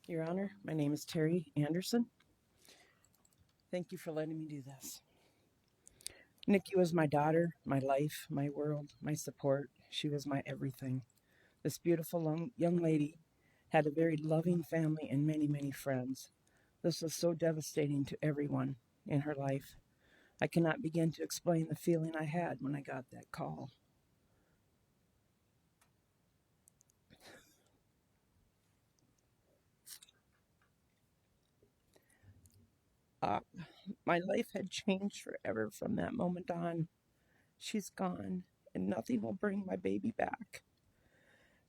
Your Honor, my name is Terry Anderson. Thank you for letting me do this. Nikki was my daughter, my life, my world, my support. She was my everything. This beautiful young lady had a very loving family and many, many friends. This was so devastating to everyone in her life. I cannot begin to explain the feeling I had when I got that call. My life had changed forever from that moment on. She's gone, and nothing will bring my baby back.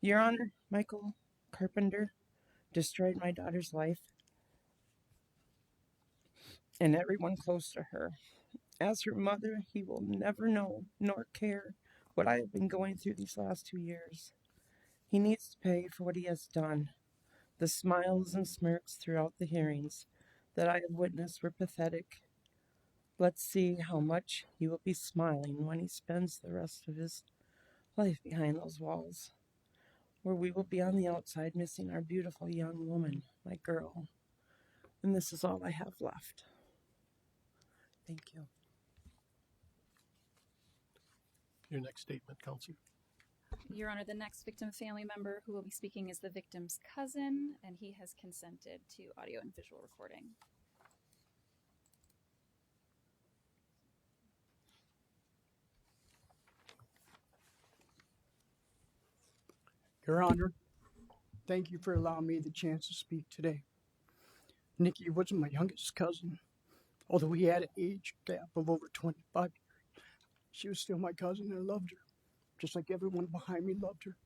Your Honor, Michael Carpenter destroyed my daughter's life and everyone close to her. As her mother, he will never know nor care what I have been going through these last 2 years. He needs to pay for what he has done. The smiles and smirks throughout the hearings that I have witnessed were pathetic. Let's see how much he will be smiling when he spends the rest of his life behind those walls, where we will be on the outside missing our beautiful young woman, my girl. And this is all I have left. Thank you. Your next statement, Counselor. Your Honor, the next victim family member who will be speaking is the victim's cousin, and he has consented to audio and visual recording. Your Honor, thank you for allowing me the chance to speak today. Nikki wasn't my youngest cousin, although we had an age gap of over 25 years. She was still my cousin and I loved her, just like everyone behind me loved her.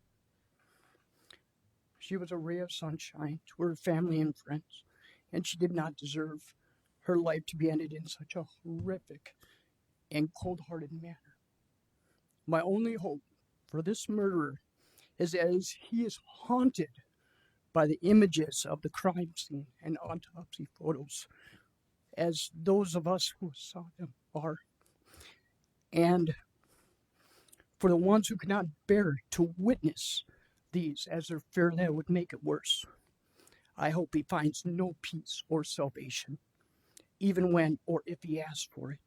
She was a ray of sunshine to her family and friends, and she did not deserve her life to be ended in such a horrific and cold-hearted manner. My only hope for this murderer is as he is haunted by the images of the crime scene and autopsy photos, as those of us who saw them are. And for the ones who cannot bear to witness these, as their fear that it would make it worse, I hope he finds no peace or salvation, even when or if he asks for it.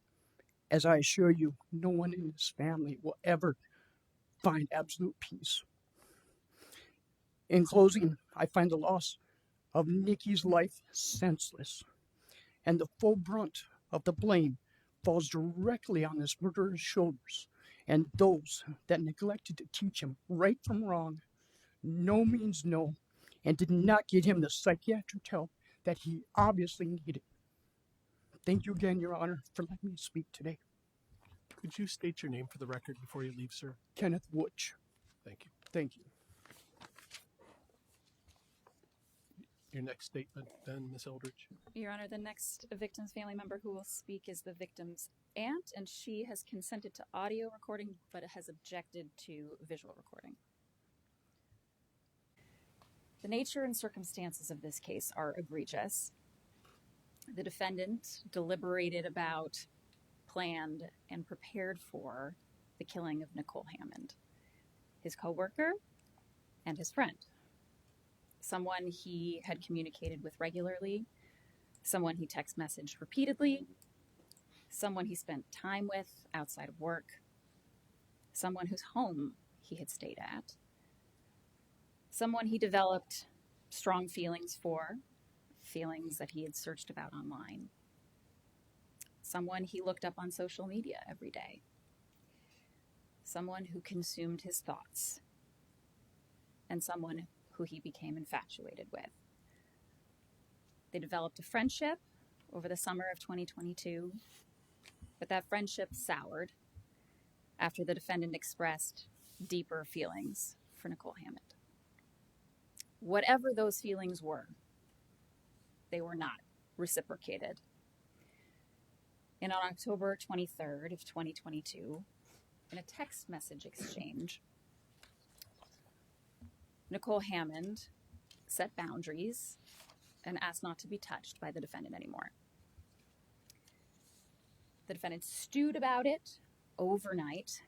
As I assure you, no one in his family will ever find absolute peace. In closing, I find the loss of Nikki's life senseless, and the full brunt of the blame falls directly on this murderer's shoulders and those that neglected to teach him right from wrong, no means no, and did not get him the psychiatric help that he obviously needed. Thank you again, Your Honor, for letting me speak today. Could you state your name for the record before you leave, sir? Kenneth Wooch. Thank you. Thank you. Your next statement, then, Ms. Eldridge. Your Honor, the next victim's family member who will speak is the victim's aunt, and she has consented to audio recording, but has objected to visual recording. The nature and circumstances of this case are egregious. The defendant deliberated about, planned, and prepared for the killing of Nicole Hammond, his coworker, and his friend. Someone he had communicated with regularly, someone he text messaged repeatedly, someone he spent time with outside of work, someone whose home he had stayed at, someone he developed strong feelings for, feelings that he had searched about online, someone he looked up on social media every day, someone who consumed his thoughts, and someone who he became infatuated with. They developed a friendship over the summer of 2022, but that friendship soured after the defendant expressed deeper feelings for Nicole Hammond. Whatever those feelings were, they were not reciprocated. And on October 23rd of 2022, in a text message exchange, Nicole Hammond set boundaries and asked not to be touched by the defendant anymore. The defendant stewed about it overnight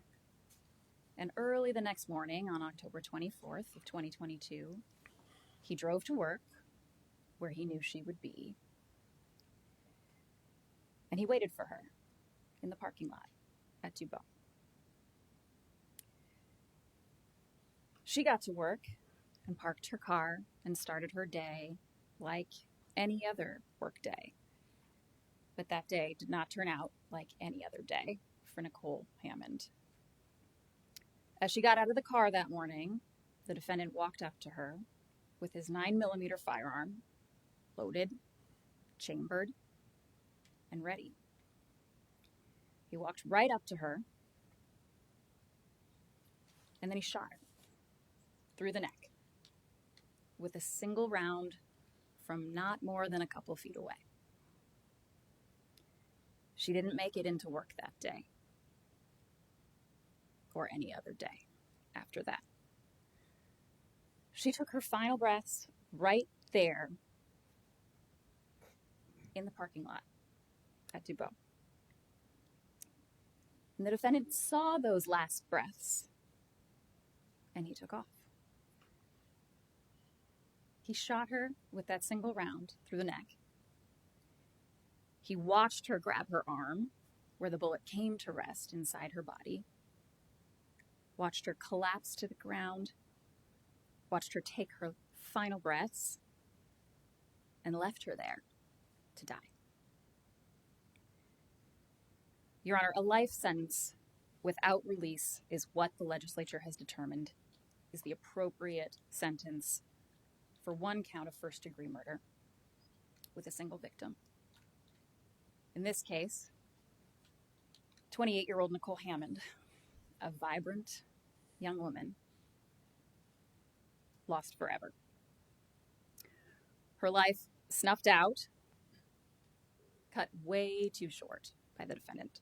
And early the next morning, on October 24th of 2022, he drove to work where he knew she would be. And he waited for her in the parking lot at Dubois. She got to work and parked her car and started her day like any other work day. But that day did not turn out like any other day for Nicole Hammond. As she got out of the car that morning, the defendant walked up to her with his 9mm firearm, loaded, chambered, and ready. He walked right up to her, and then he shot her through the neck with a single round from not more than a couple feet away. She didn't make it into work that day or any other day after that. She took her final breaths right there in the parking lot at Dubois. And the defendant saw those last breaths, and he took off. He shot her with that single round through the neck. He watched her grab her arm, where the bullet came to rest inside her body, watched her collapse to the ground, watched her take her final breaths, and left her there to die. Your Honor, a life sentence without release is what the legislature has determined is the appropriate sentence for one count of first-degree murder with a single victim. In this case, 28-year-old Nicole Hammond, a vibrant young woman, lost forever. Her life snuffed out, cut way too short by the defendant.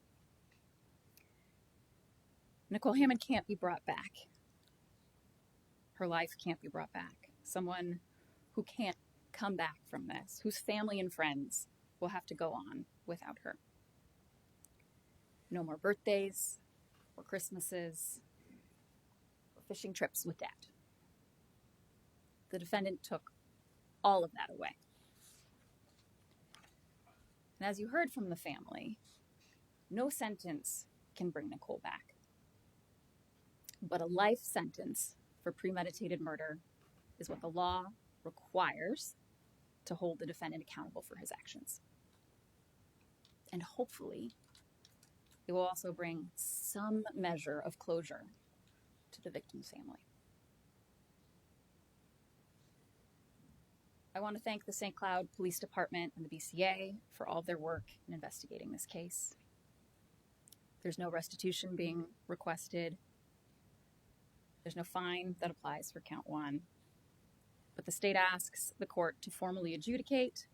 Nicole Hammond can't be brought back. Her life can't be brought back. Someone who can't come back from this, whose family and friends will have to go on without her. No more birthdays or Christmases or fishing trips with Dad. The defendant took all of that away. And as you heard from the family, no sentence can bring Nicole back. But a life sentence for premeditated murder is what the law requires to hold the defendant accountable for his actions. And hopefully, it will also bring some measure of closure to the victim's family. I want to thank the St. Cloud Police Department and the BCA for all of their work in investigating this case. There's no restitution being requested. There's no fine that applies for count one. But the state asks the court to formally adjudicate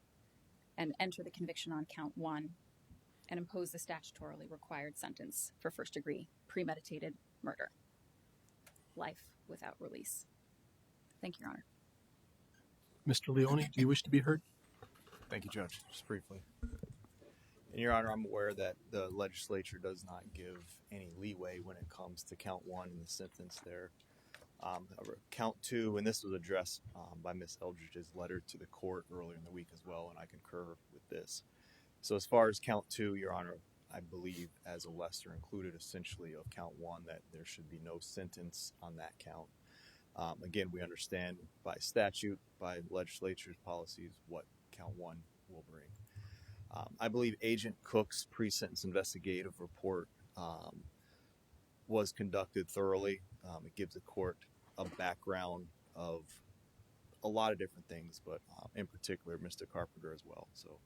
and enter the conviction on count one and impose the statutorily required sentence for first-degree premeditated murder. Life without release. Thank you, Your Honor. Mr. Leone, do you wish to be heard? Thank you, Judge. Just briefly. And Your Honor, I'm aware that the legislature does not give any leeway when it comes to count one and the sentence there. However, count two, and this was addressed by Ms. Eldridge's letter to the court earlier in the week as well, and I concur with this. So as far as count two, Your Honor, I believe as a lesser included essentially of count one that there should be no sentence on that count. Again, we understand by statute, by legislature's policies, what count one will bring. I believe Agent Cook's pre-sentence investigative report was conducted thoroughly. It gives the court a background of a lot of different things, but in particular, Mr. Carpenter as well. So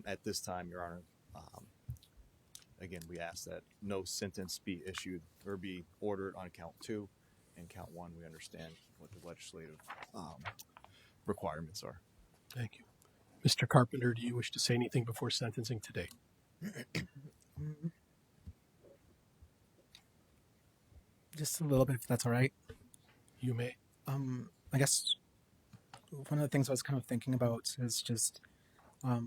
at this time, Your Honor, again, we ask that no sentence be issued or be ordered on count two. And count one, we understand what the legislative requirements are. Thank you. Mr. Carpenter, do you wish to say anything before sentencing today? Just a little bit, if that's all right. You may. I guess one of the things I was kind of thinking about is just, as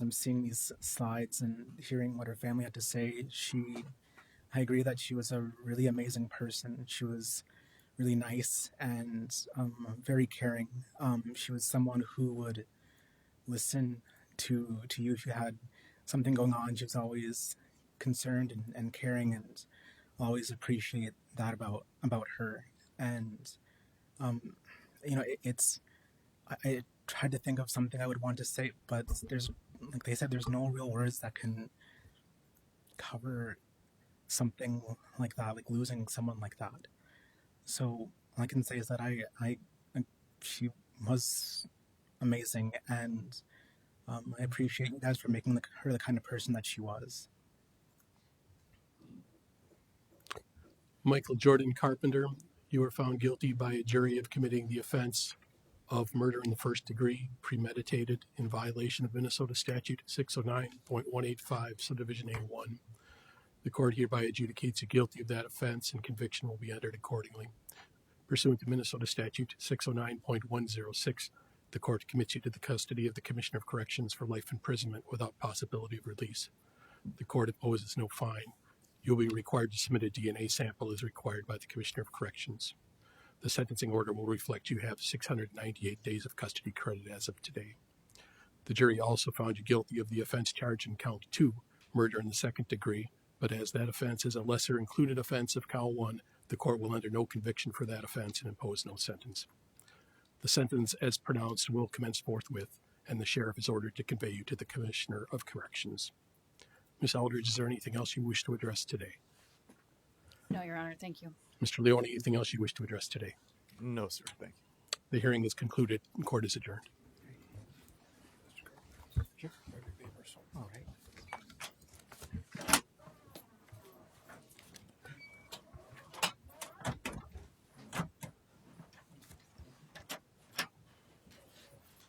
I'm seeing these slides and hearing what her family had to say, she I agree that she was a really amazing person. She was really nice and very caring. She was someone who would listen to you if you had something going on. She was always concerned and caring, and always appreciate that about her. And I tried to think of something I would want to say, but there's, like they said, there's no real words that can cover something like that, like losing someone like that. So all I can say is that she was amazing, and I appreciate you guys for making her the kind of person that she was. Michael Jordan Carpenter, you were found guilty by a jury of committing the offense of murder in the first degree, premeditated, in violation of Minnesota Statute 609.185, subdivision A1. The court hereby adjudicates you guilty of that offense, and conviction will be entered accordingly. Pursuant to Minnesota Statute 609.106, the court commits you to the custody of the Commissioner of Corrections for life imprisonment without possibility of release. The court imposes no fine. You will be required to submit a DNA sample as required by the Commissioner of Corrections. The sentencing order will reflect you have 698 days of custody credit as of today. The jury also found you guilty of the offense charged in count 2, murder in the second degree, but as that offense is a lesser included offense of count 1, the court will enter no conviction for that offense and impose no sentence. The sentence as pronounced will commence forthwith, and the sheriff is ordered to convey you to the Commissioner of Corrections. Ms. Aldridge, is there anything else you wish to address today? No, Your Honor, thank you. Mr. Leone, anything else you wish to address today? No, sir. Thank you. The hearing is concluded and court is adjourned.